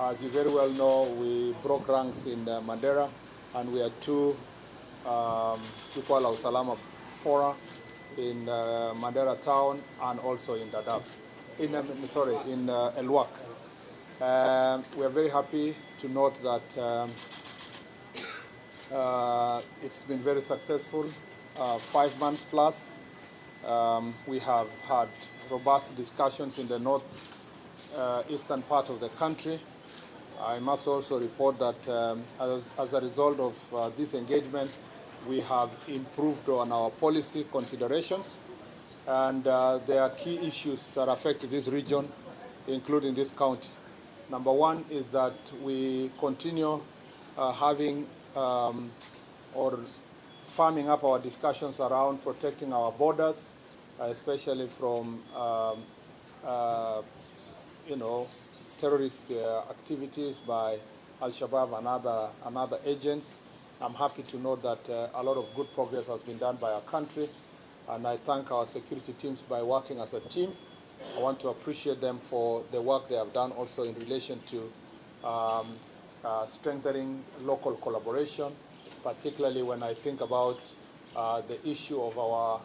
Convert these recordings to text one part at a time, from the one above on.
As you very well know, we broke ranks in Mandera, and we had two Jukwaa usalama fora in Mandera town and also in Dadaab, in Elwak. We are very happy to note that it's been very successful, 5 months plus. We have had robust discussions in the north eastern part of the country. I must also report that as a result of this engagement, we have improved on our policy considerations, and there are key issues that affect this region, including this county. Number one is that we continue having or farming up our discussions around protecting our borders, especially from terrorist activities by Al-Shabaab and other agents. I'm happy to note that a lot of good progress has been done by our country, and I thank our security teams by working as a team. I want to appreciate them for the work they have done also in relation to strengthening local collaboration, particularly when I think about the issue of our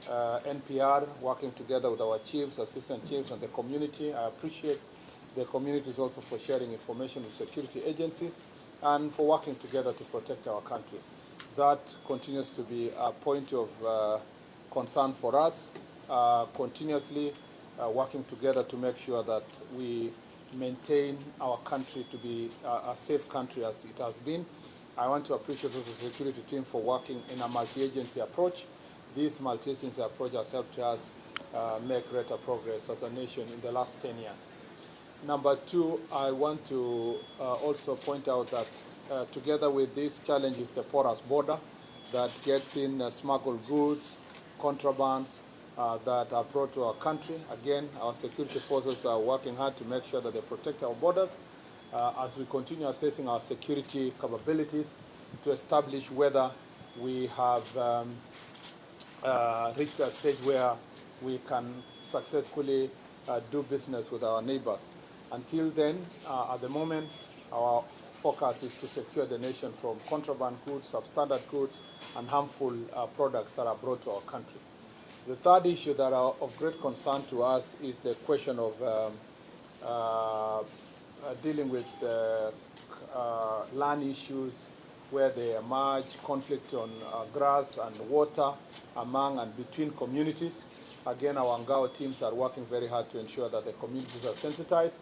NPR, working together with our chiefs, assistant chiefs, and the community. I appreciate the communities also for sharing information with security agencies and for working together to protect our country. That continues to be a point of concern for us, continuously working together to make sure that we maintain our country to be a safe country as it has been. I want to appreciate also the security team for working in a multi-agency approach. This multi-agency approach has helped us make greater progress as a nation in the last 10 years. Number two, I want to also point out that together with these challenges, the porous border that gets in smuggled goods, contrabands that are brought to our country. Again, our security forces are working hard to make sure that they protect our borders as we continue assessing our security capabilities to establish whether we have reached a stage where we can successfully do business with our neighbors. Until then, at the moment, our focus is to secure the nation from contraband goods, substandard goods, and harmful products that are brought to our country. The third issue that are of great concern to us is the question of dealing with land issues where they emerge, conflict on grass and water among and between communities. Again, our Ngao teams are working very hard to ensure that the communities are sensitized.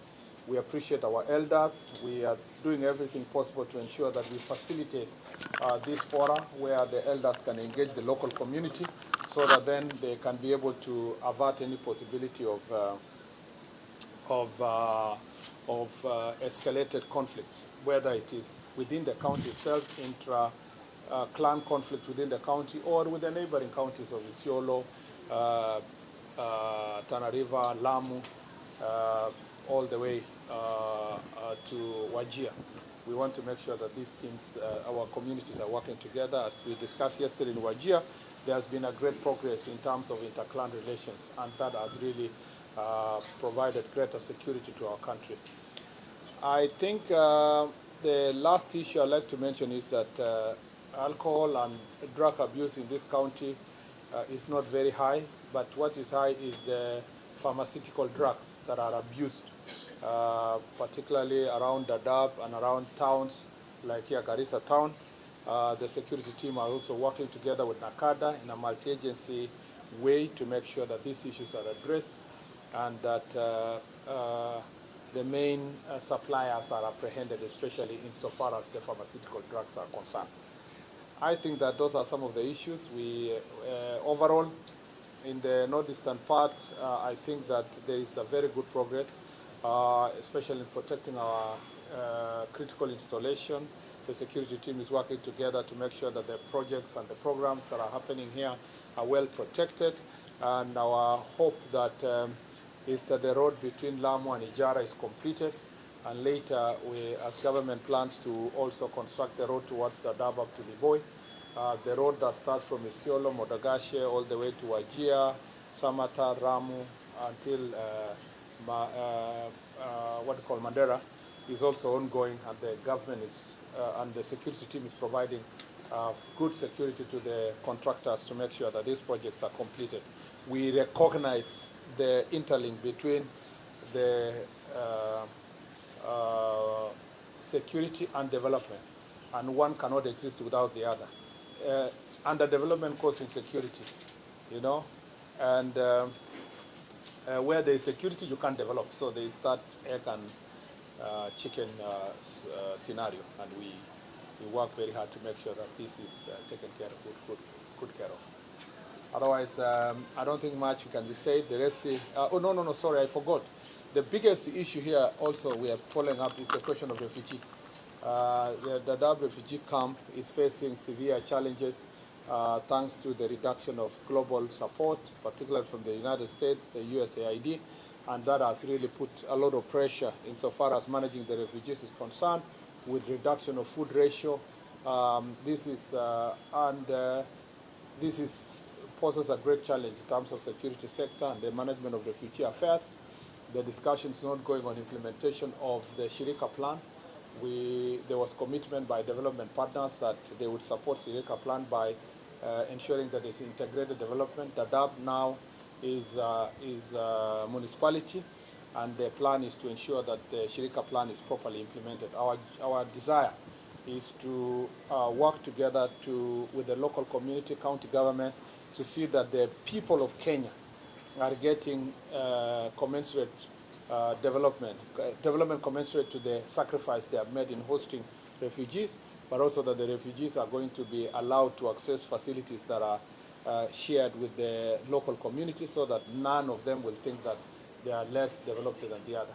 We appreciate our elders. We are doing everything possible to ensure that we facilitate this forum where the elders can engage the local community so that then they can be able to avert any possibility of escalated conflicts, whether it is within the county itself, intra-clan conflict within the county, or with the neighboring counties of Isiolo, Tana River, Lamu, all the way to Wajir. We want to make sure that these teams, our communities are working together. As we discussed yesterday in Wajir, there has been a great progress in terms of inter-clan relations, and that has really provided greater security to our country. I think the last issue I'd like to mention is that alcohol and drug abuse in this county is not very high, but what is high is the pharmaceutical drugs that are abused, particularly around Dadaab and around towns like here, Garissa town. The security team are also working together with NACADA in a multi-agency way to make sure that these issues are addressed and that the main suppliers are apprehended, especially insofar as the pharmaceutical drugs are concerned. I think that those are some of the issues. We overall, in the northeastern part, I think that there is a very good progress, especially in protecting our critical installation. The security team is working together to make sure that the projects and the programs that are happening here are well protected. And our hope that is that the road between Lamu and Ijara is completed. And later, we, as government, plans to also construct the road towards Dadaab up to Liboi. The road that starts from Isiolo, Modagashe, all the way to Wajir, Samata, Ramu, until Mandera, is also ongoing, and the government is and the security team is providing good security to the contractors to make sure that these projects are completed. We recognize the interlink between the security and development, and one cannot exist without the other. Underdevelopment causing insecurity, you know, and where there is security, you can't develop. So they start egg and chicken scenario, and we work very hard to make sure that this is taken care of, good care of. Otherwise, I don't think much can be said. The rest is, oh, no, sorry, I forgot. The biggest issue here also we are following up is the question of refugees. The Dadaab refugee camp is facing severe challenges thanks to the reduction of global support, particularly from the United States, the USAID, and that has really put a lot of pressure insofar as managing the refugees is concerned, with reduction of food ratio. This poses a great challenge in terms of security sector and the management of refugee affairs. The discussion is not going on implementation of the Shirika plan. There was commitment by development partners that they would support Shirika plan by ensuring that there's integrated development. Dadaab now is a municipality, and the plan is to ensure that the Shirika plan is properly implemented. Our desire is to work together with the local community, county government, to see that the people of Kenya are getting commensurate development commensurate to the sacrifice they have made in hosting refugees, but also that the refugees are going to be allowed to access facilities that are shared with the local community, so that none of them will think that they are less developed than the other.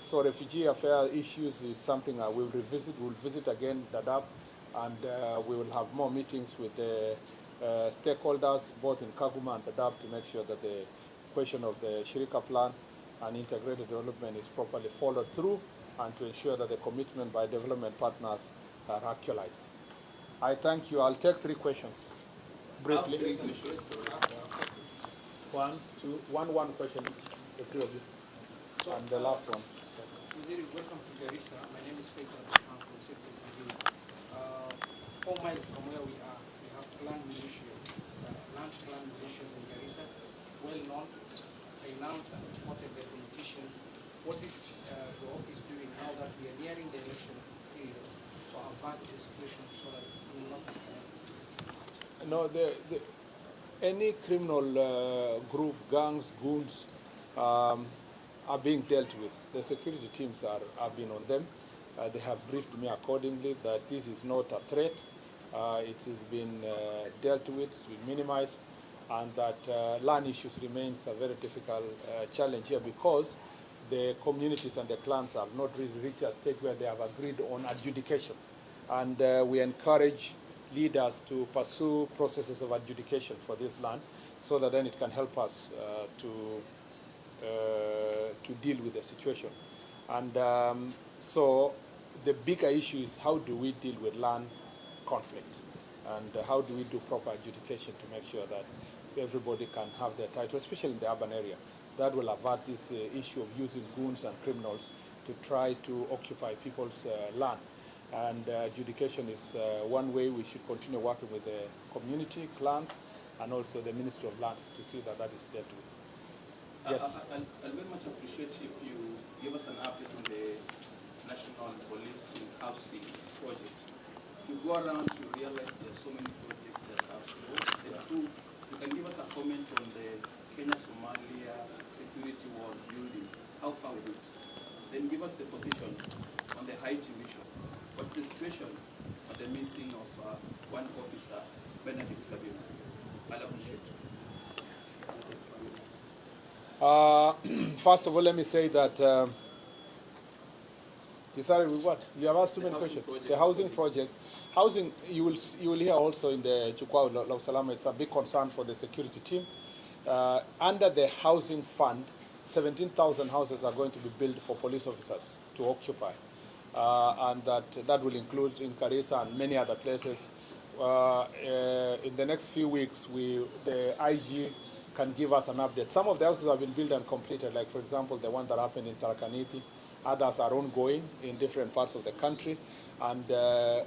So refugee affair issues is something we'll revisit. We'll visit again Dadaab, and we will have more meetings with the stakeholders, both in Kaguma and Dadaab, to make sure that the question of the Shirika plan and integrated development is properly followed through, and to ensure that the commitment by development partners are actualized. I thank you. I'll take 3 questions briefly. One question, the 3 of you. So, and the last one. Welcome to Garissa. My name is Faisal from Sector 4 miles from where we are, we have clan militias, land clan militias in Garissa, well known, financed and supported by politicians. What is the office doing now that we are nearing the election period to avert this situation so that it will not escalate? No, any criminal group, gangs, goons, are being dealt with. The security teams have been on them. They have briefed me accordingly that this is not a threat. It has been dealt with, it's been minimized, and that land issues remains a very difficult challenge here, because the communities and the clans have not really reached a stage where they have agreed on adjudication. And we encourage leaders to pursue processes of adjudication for this land, so that then it can help us to deal with the situation. And so the bigger issue is, how do we deal with land conflict, and how do we do proper adjudication to make sure that everybody can have their title, especially in the urban area. That will avert this issue of using goons and criminals to try to occupy people's land. And adjudication is one way we should continue working with the community, clans, and also the Ministry of Lands to see that that is dealt with. Yes. I'll very much appreciate if you give us an update on the National Policing Housing project. If you go around, you realize there are so many projects that have slowed. The two, you can give us a comment on the Kenya-Somalia security wall building. How far with it? Then give us a position on the Haiti mission. What's the situation of the missing of one officer, Benedict Kabila? I'll appreciate it. First of all, let me say that you started with what? You have asked too many questions. The housing project. Housing, you will hear also in the Jukwaa usalama, it's a big concern for the security team. Under the housing fund, 17,000 houses are going to be built for police officers to occupy. And that will include in Garissa and many other places. In the next few weeks, the IG can give us an update. Some of the houses have been built and completed, like, for example, the one that happened in Tarakaniti, Others are ongoing in different parts of the country. And the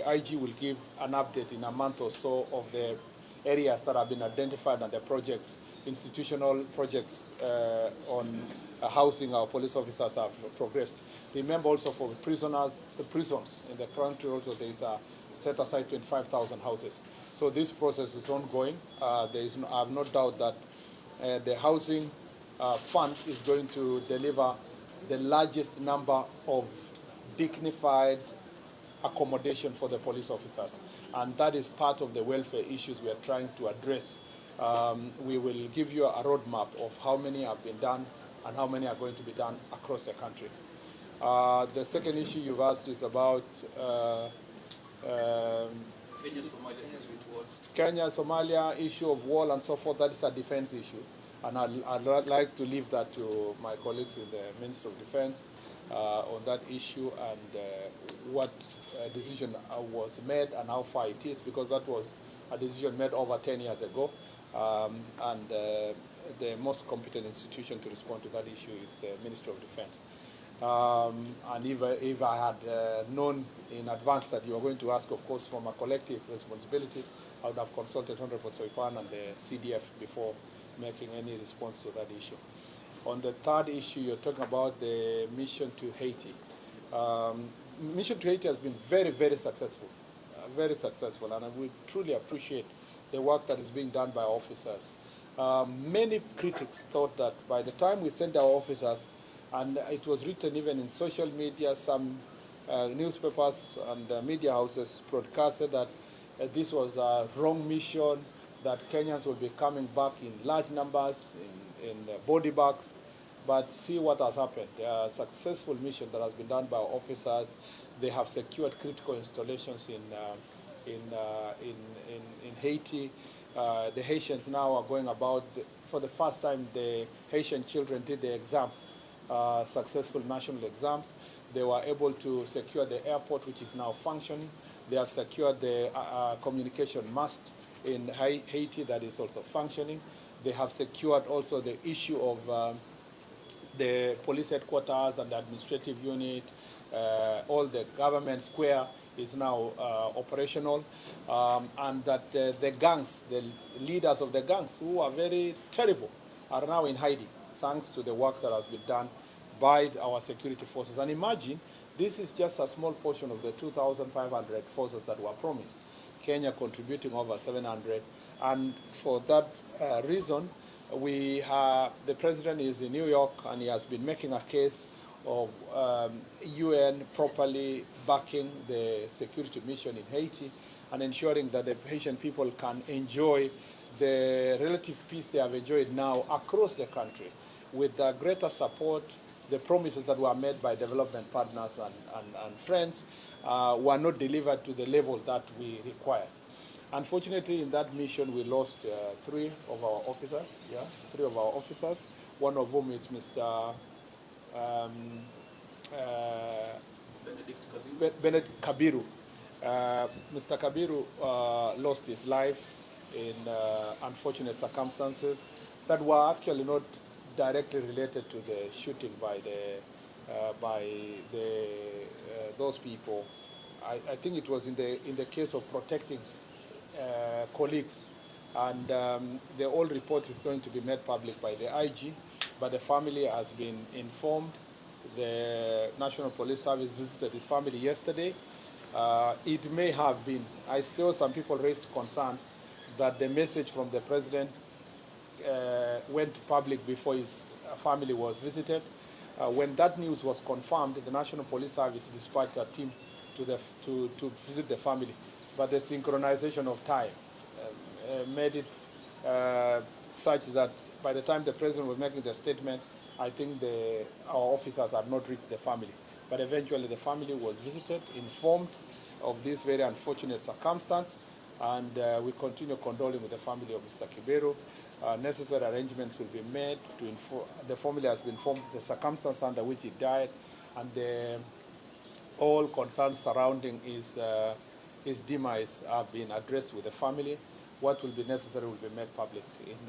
IG will give an update in a month or so of the areas that have been identified and the projects, institutional projects on housing our police officers have progressed. Remember also for the prisons in the country also there is a set aside 25,000 houses. So this process is ongoing. I have no doubt that the housing fund is going to deliver the largest number of dignified accommodation for the police officers. And that is part of the welfare issues we are trying to address. We will give you a roadmap of how many have been done and how many are going to be done across the country. The second issue you've asked is about Kenya, Somalia, issue of wall and so forth. That is a defense issue. And I'd like to leave that to my colleagues in the Ministry of Defense on that issue and what decision was made and how far it is, because that was a decision made over 10 years ago. And the most competent institution to respond to that issue is the Ministry of Defense. And if I had known in advance that you were going to ask, of course, from a collective responsibility, I would have consulted Honorable Soipan and the CDF before making any response to that issue. On the third issue, you're talking about the mission to Haiti. Mission to Haiti has been very, very successful, and we truly appreciate the work that is being done by officers. Many critics thought that by the time we sent our officers, and it was written even in social media, some newspapers and media houses broadcasted that this was a wrong mission, that Kenyans will be coming back in large numbers, in body bags. But see what has happened. A successful mission that has been done by officers. They have secured critical installations in Haiti. The Haitians now are going about, for the first time, the Haitian children did the exams, successful national exams. They were able to secure the airport, which is now functioning. They have secured the communication mast in Haiti that is also functioning. They have secured also the issue of the police headquarters and the administrative unit. All the government square is now operational, and that the gangs, the leaders of the gangs, who are very terrible, are now in hiding, thanks to the work that has been done by our security forces. And imagine, this is just a small portion of the 2,500 forces that were promised. Kenya contributing over 700, and for that reason, the president is in New York, and he has been making a case of UN properly backing the security mission in Haiti and ensuring that the Haitian people can enjoy the relative peace they have enjoyed now across the country with greater support. The promises that were made by development partners and friends were not delivered to the level that we required. Unfortunately, in that mission, we lost three of our officers. One of whom is Mr. Benedict Kabiru. Mr. Kabiru lost his life in unfortunate circumstances that were actually not directly related to the shooting by those people. I think it was in the case of protecting colleagues, and the whole report is going to be made public by the IG, but the family has been informed. The National Police Service visited his family yesterday. It may have been, I saw some people raised concern that the message from the president went public before his family was visited. When that news was confirmed, the National Police Service dispatched a team to visit the family. But the synchronization of time made it such that by the time the president was making the statement, I think our officers had not reached the family. But eventually the family was visited, informed of this very unfortunate circumstance, and we continue condoling with the family of Mr. Kiberu. Necessary arrangements will be made to inform. The family has been informed of the circumstance under which he died, and all concerns surrounding his demise have been addressed with the family. What will be necessary will be made public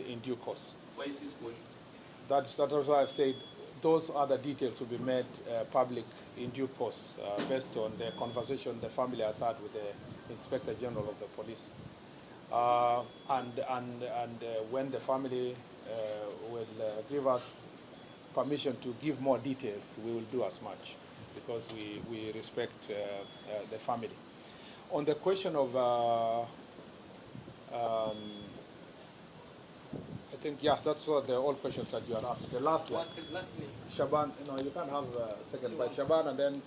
in due course. Where is his body? That's why I've said those other details will be made public in due course based on the conversation the family has had with the Inspector General of the Police. And when the family will give us permission to give more details, we will do as much, because we respect the family. On the question of, I think, yeah, that's what the all questions that you are asked. The last one. Lastly. Shaban, you can have a second by Shaban, and then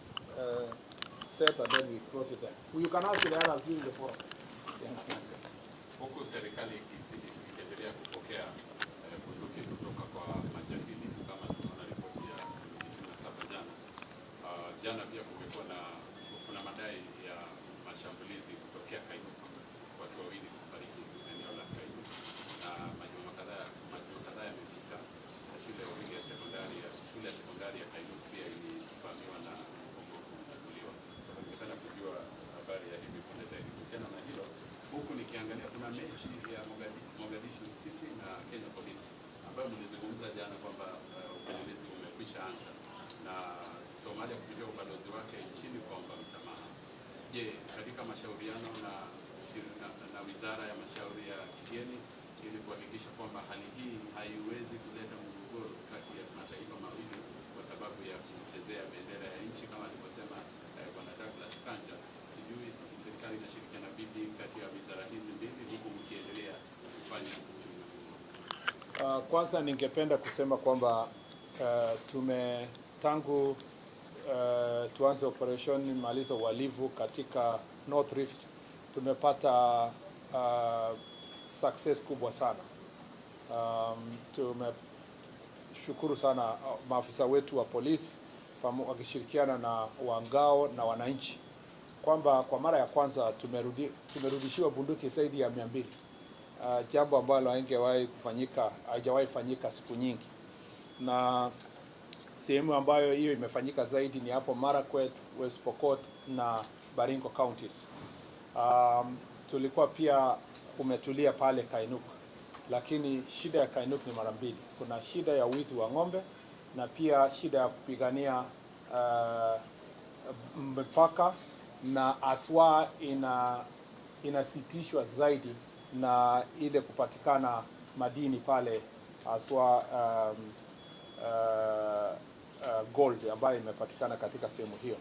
Seth, and then we close it there. You can ask the others during the forum. Huku serikali ikiendelea kupokea bunduki kutoka kwa majangili kama tunaona ripoti ya 27 jana. Jana pia kuna madai ya mashambulizi kutokea Kainuka, watu wawili kufariki eneo la Kainuka, na majuma kadhaa yamepita. Shule ya sekondari ya Kainuka pia ilivamiwa na kufunguliwa. Ningependa kujua habari ya hivi punde zaidi kuhusiana na hilo. Huku nikiangalia kuna mechi ya Mogadishu City na Kenya Police ambayo mlizungumza jana kwamba upelelezi umekwisha anza na Somalia kupitia ubalozi wake nchini kuomba msamaha. Je, katika mashauriano na Wizara ya Mashauri ya Kigeni ili kuhakikisha kwamba hali hii haiwezi kuleta mgogoro kati ya mataifa mawili kwa sababu ya kuchezea bendera ya nchi kama alivyosema Bwana Douglas Kanja, sijui serikali inashirikiana vipi kati ya wizara hizi mbili huku mkiendelea kufanya kwanza ningependa kusema kwamba tangu tuanze operation maliza uhalifu katika North Rift tumepata success kubwa sana. Tumeshukuru sana maafisa wetu wa polisi wakishirikiana na wangao na wananchi kwamba kwa mara ya kwanza tumerudishiwa bunduki zaidi ya 200, jambo ambalo haijawahi fanyika siku nyingi, na sehemu ambayo hiyo imefanyika zaidi ni hapo Marakwet, West Pokot na Baringo counties. Tulikuwa pia kumetulia pale Kainuka, lakini shida ya Kainuka ni mara mbili. Kuna shida ya wizi wa ng'ombe na pia shida ya kupigania mpaka, na aswa inasitishwa zaidi na ile kupatikana madini pale, aswa gold ambayo imepatikana katika sehemu hiyo.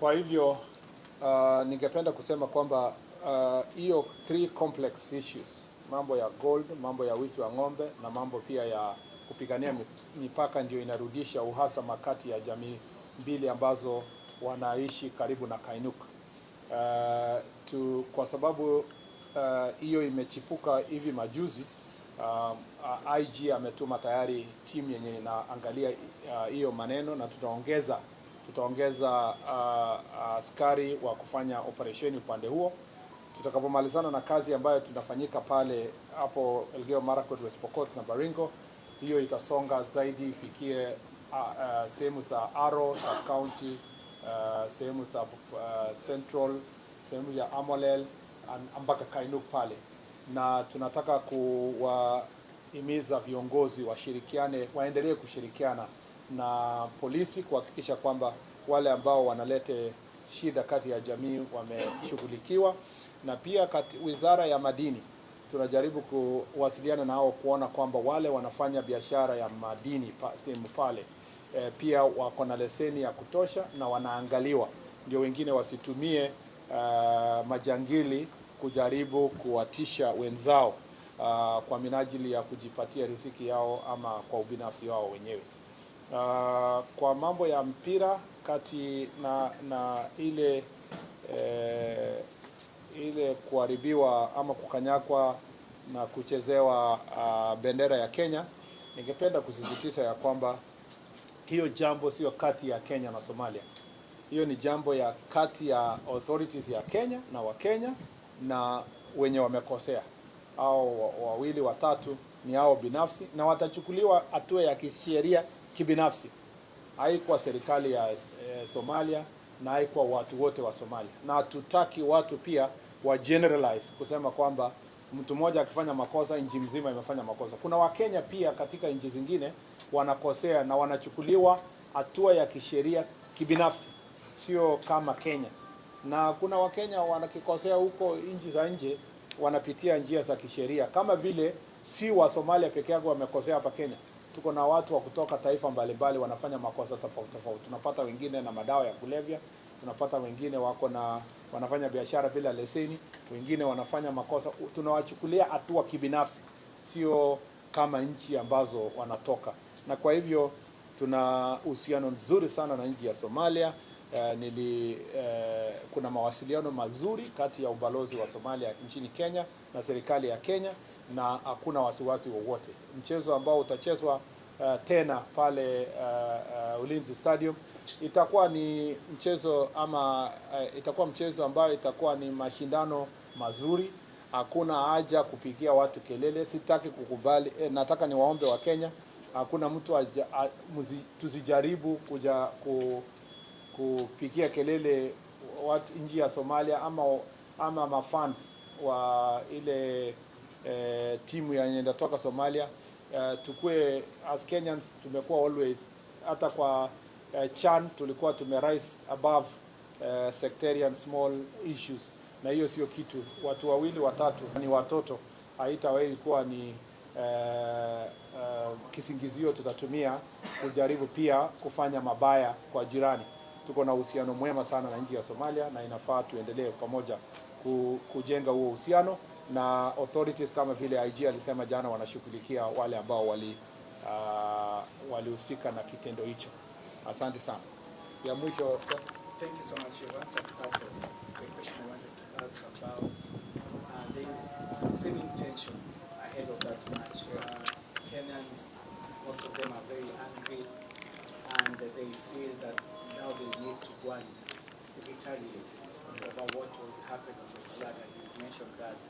Kwa hivyo ningependa kusema kwamba hiyo 3 complex issues, mambo ya gold, mambo ya wizi wa ng'ombe na mambo pia ya kupigania mipaka, ndio inarudisha uhasama kati ya jamii mbili ambazo wanaishi karibu na Kainuka. Kwa sababu hiyo imechipuka hivi majuzi, IG ametuma tayari timu yenye inaangalia hiyo maneno, na tutaongeza askari wa kufanya operation upande huo. Tutakapomalizana na kazi ambayo tunafanyika pale hapo Elgeyo Marakwet, West Pokot na Baringo, hiyo itasonga zaidi ifikie sehemu za Aro sub county, sehemu za Central, sehemu ya Amolel mpaka Kainuka pale, na tunataka kuwahimiza viongozi waendelee kushirikiana na polisi kuhakikisha kwamba wale ambao wanalete shida kati ya jamii wameshughulikiwa, na pia Wizara ya Madini tunajaribu kuwasiliana nao kuona kwamba wale wanafanya biashara ya madini sehemu pale pia wako na leseni ya kutosha na wanaangaliwa, ndio wengine wasitumie majangili kujaribu kuwatisha wenzao kwa minajili ya kujipatia riziki yao ama kwa ubinafsi wao wenyewe. Kwa mambo ya mpira kati na ile kuharibiwa ama kukanyakwa na kuchezewa bendera ya Kenya, ningependa kusisitiza ya kwamba hiyo jambo sio kati ya Kenya na Somalia. Hiyo ni jambo ya kati ya authorities ya Kenya na Wakenya na wenye wamekosea. Hao wawili watatu ni hao binafsi na watachukuliwa hatua ya kisheria kibinafsi. Haikuwa serikali ya Somalia na haikuwa watu wote wa Somalia. Na hatutaki watu pia wa generalize kusema kwamba mtu mmoja akifanya makosa, nchi mzima imefanya makosa. Kuna Wakenya pia katika nchi zingine wanakosea na wanachukuliwa hatua ya kisheria kibinafsi, sio kama Kenya. Na kuna Wakenya wanakikosea huko nchi za nje wanapitia njia za kisheria, kama vile si wa Somalia peke yake wamekosea hapa Kenya. Tuko na watu wa kutoka taifa mbalimbali wanafanya makosa tofauti tofauti. Tunapata wengine na madawa ya kulevya, tunapata wengine wanafanya biashara bila leseni, wengine wanafanya makosa. Tunawachukulia hatua kibinafsi, sio kama nchi ambazo wanatoka. Na kwa hivyo tuna uhusiano nzuri sana na nchi ya Somalia. Kuna mawasiliano mazuri kati ya ubalozi wa Somalia nchini Kenya na serikali ya Kenya, na hakuna wasiwasi wowote. Mchezo ambao utachezwa tena pale Ulinzi Stadium itakuwa ni mchezo itakuwa mchezo ambao itakuwa ni mashindano mazuri. Hakuna haja kupigia watu kelele, sitaki kukubali. Nataka niwaombe wa Kenya, hakuna mtu tusijaribu kuja kupigia kelele watu nchi ya Somalia ama mafans wa ile timu yenye inatoka Somalia. Tukue as Kenyans tumekuwa always, hata kwa CHAN tulikuwa tumerise above sectarian small issues, na hiyo sio kitu. Watu wawili watatu ni watoto, haitawahi kuwa ni kisingizio tutatumia kujaribu pia kufanya mabaya kwa jirani. Tuko na uhusiano mwema sana na nchi ya Somalia, na inafaa tuendelee pamoja kujenga huo uhusiano, na authorities kama vile IG alisema jana wanashughulikia wale ambao walihusika na kitendo hicho. Asante sana. Ya mwisho. Thank you so much. You've answered part of the question I wanted to ask about. There's seeming tension ahead of that match. Kenyans, most of them are very angry, and they feel that now they need to go and retaliate over what will happen to the flag, and you mentioned that.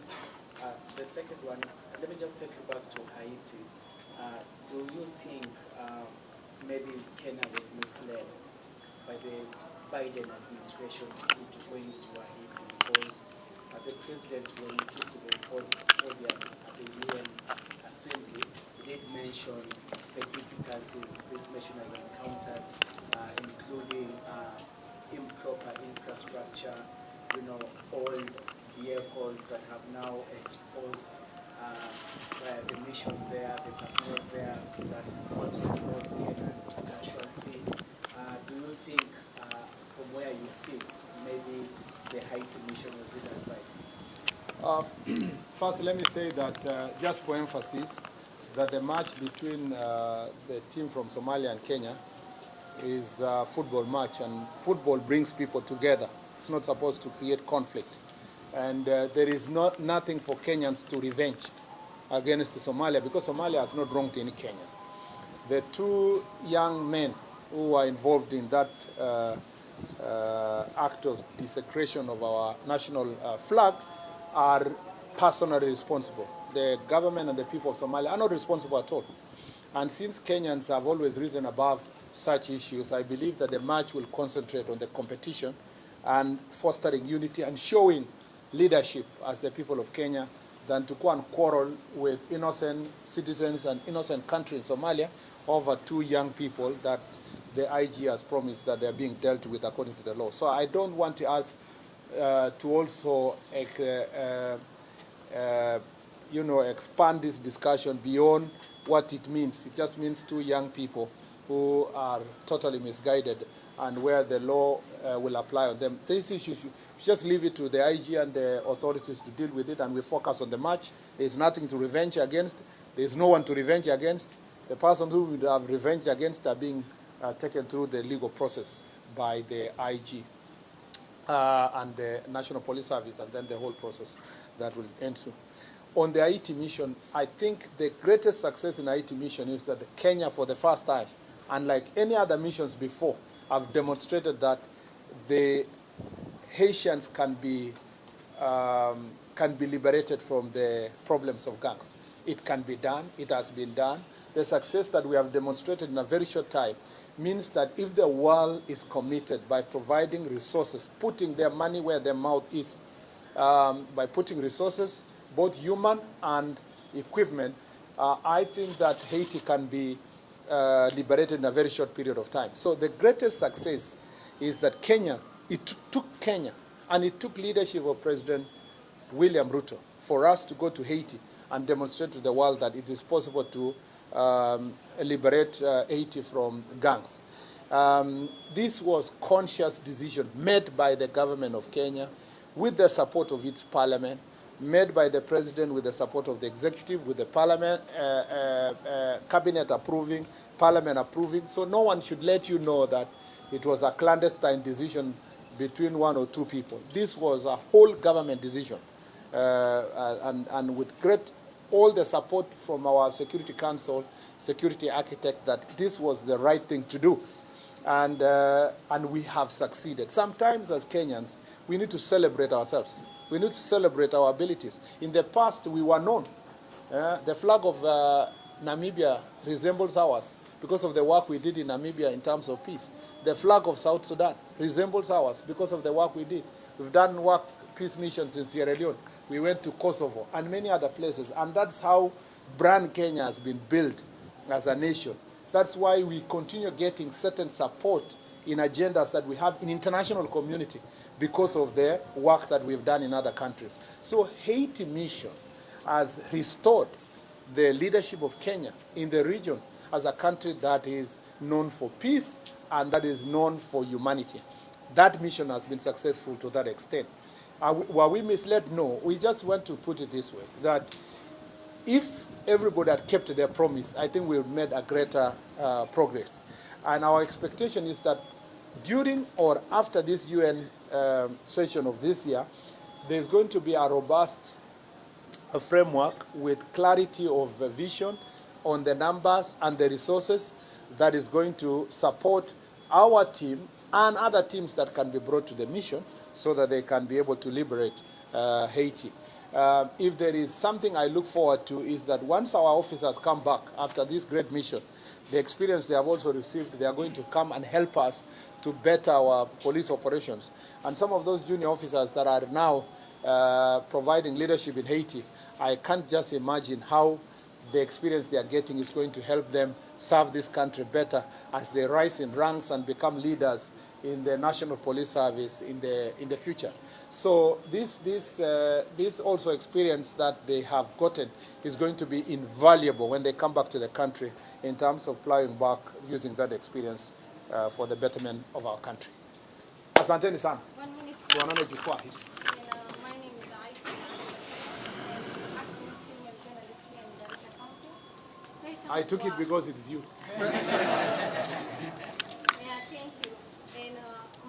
The second one, let me just take you back to Haiti. Do you think maybe Kenya was misled by the Biden administration into going to Haiti, because the president, when he took the podium at the UN Assembly, he did mention the difficulties this nation has encountered, including improper infrastructure, old vehicles that have now exposed the mission there, the personnel there, that also involved Kenya's casualty. Do you think, from where you sit, maybe the Haiti mission was ill-advised? First, let me say that, just for emphasis, that the match between the team from Somalia and Kenya is a football match, and football brings people together. It's not supposed to create conflict. And there is nothing for Kenyans to revenge against Somalia, because Somalia has not wronged any Kenyan. The two young men who are involved in that act of desecration of our national flag are personally responsible. The government and the people of Somalia are not responsible at all. And since Kenyans have always risen above such issues, I believe that the match will concentrate on the competition and fostering unity and showing leadership as the people of Kenya, than to go and quarrel with innocent citizens and innocent country in Somalia over two young people that the IG has promised that they are being dealt with according to the law. So I don't want us to also expand this discussion beyond what it means. It just means two young people who are totally misguided, and where the law will apply on them. This issue, just leave it to the IG and the authorities to deal with it, and we focus on the match. There's nothing to revenge against. There's no one to revenge against. The person who would have revenge against are being taken through the legal process by the IG and the National Police Service, and then the whole process that will end soon. On the Haiti mission, I think the greatest success in Haiti mission is that Kenya, for the first time, unlike any other missions before, have demonstrated that the Haitians can be liberated from the problems of gangs. It can be done. It has been done. The success that we have demonstrated in a very short time means that if the world is committed by providing resources, putting their money where their mouth is, by putting resources, both human and equipment, I think that Haiti can be liberated in a very short period of time. So the greatest success is that Kenya, it took Kenya, and it took leadership of President William Ruto for us to go to Haiti and demonstrate to the world that it is possible to liberate Haiti from gangs. This was a conscious decision made by the government of Kenya with the support of its parliament, made by the president with the support of the executive, with the parliament, cabinet approving, parliament approving. So no one should let you know that it was a clandestine decision between one or two people. This was a whole government decision. And with all the support from our Security Council, security architect, that this was the right thing to do. And we have succeeded. Sometimes as Kenyans, we need to celebrate ourselves. We need to celebrate our abilities. In the past, we were known. The flag of Namibia resembles ours because of the work we did in Namibia in terms of peace. The flag of South Sudan resembles ours because of the work we did. We've done peace missions in Sierra Leone. We went to Kosovo and many other places. And that's how brand Kenya has been built as a nation. That's why we continue getting certain support in agendas that we have in international community because of the work that we've done in other countries. So Haiti mission has restored the leadership of Kenya in the region as a country that is known for peace and that is known for humanity. That mission has been successful to that extent. Were we misled? No. We just want to put it this way, that if everybody had kept their promise, I think we've made a greater progress. And our expectation is that during or after this UN session of this year, there's going to be a robust framework with clarity of vision on the numbers and the resources that is going to support our team and other teams that can be brought to the mission so that they can be able to liberate Haiti. If there is something I look forward to is that once our officers come back after this great mission, the experience they have also received, they are going to come and help us to better our police operations. And some of those junior officers that are now providing leadership in Haiti, I can't just imagine how the experience they are getting is going to help them serve this country better as they rise in ranks and become leaders in the National Police Service in the future. So this also experience that they have gotten is going to be invaluable when they come back to the country in terms of plowing back using that experience for the betterment of our country. Asanteni sana. 1 minute. Tuonane Jukwaa. My name is Aisha. I'm acting female journalist here in Garissa County. I took it because it is you. Yeah, thank you. And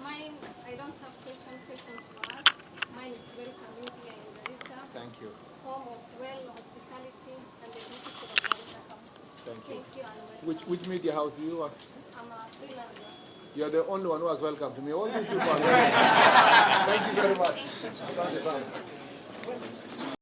mine, I don't have question to ask. Mine is to welcome you here in Garissa. Thank you. Home of well hospitality and the beautiful of Garissa County. Thank you. Thank you and welcome. Which media house do you work? I'm a freelancer. You're the only one who has welcomed me. All these people are welcome. Thank you very much. Thank you. Asante sana.